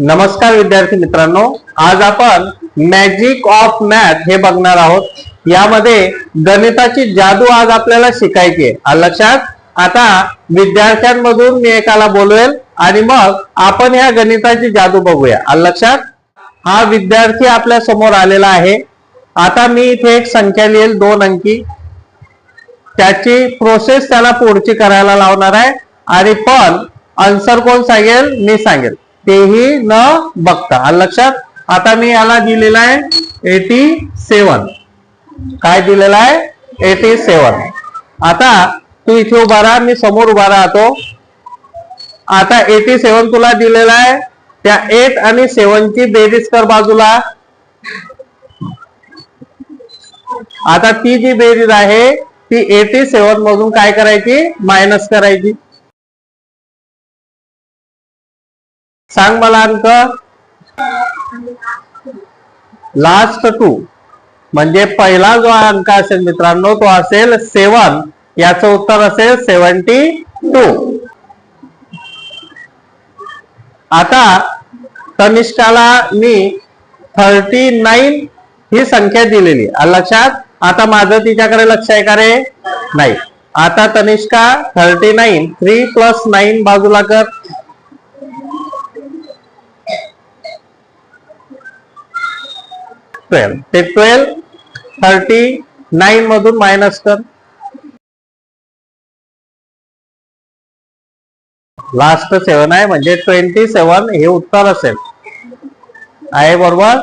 नमस्कार विद्यार्थी मित्रांनो, आज आपण मॅजिक ऑफ मॅथ हे बघणार आहोत। यामध्ये गणिताची जादू आज आपल्याला शिकायची आहे। आलं लक्षात? आता विद्यार्थ्यांमधून मी एकाला बोलवेल आणि मग आपण या गणिताची जादू बघूया। आलं लक्षात? हा विद्यार्थी आपल्या समोर आलेला आहे। आता मी इथे एक संख्या लिहिल 2 अंकी, त्याची प्रोसेस त्याला पुढची करायला लावणार आहे आणि पण आन्सर कोण सांगेल? मी सांगेल, तेही न बघता। आलं लक्षात? आता मी याला दिलेला आहे 87। काय दिलेला आहे? 87। आता तू इथे उभा राहा, मी समोर उभा राहतो। आता 87 तुला दिलेला आहे, त्या 8 आणि 7 ची बेरीज कर बाजूला। आता ती जी बेरीज आहे ती 87 मधून काय करायची? मायनस करायची। सांग मला अंक। लास्ट 2 म्हणजे पहिला जो अंक असेल मित्रांनो तो असेल 7। याचं उत्तर असेल 72। आता तनिष्काला मी 39 ही संख्या दिलेली। आलं लक्षात? आता माझं तिच्याकडे लक्ष आहे का रे? नाही। आता तनिष्का 39 3 + 9 बाजूला कर। 12 ते 12 39 मधून मायनस कर। लास्ट 7 आहे म्हणजे 27 हे उत्तर असेल। आहे बरोबर?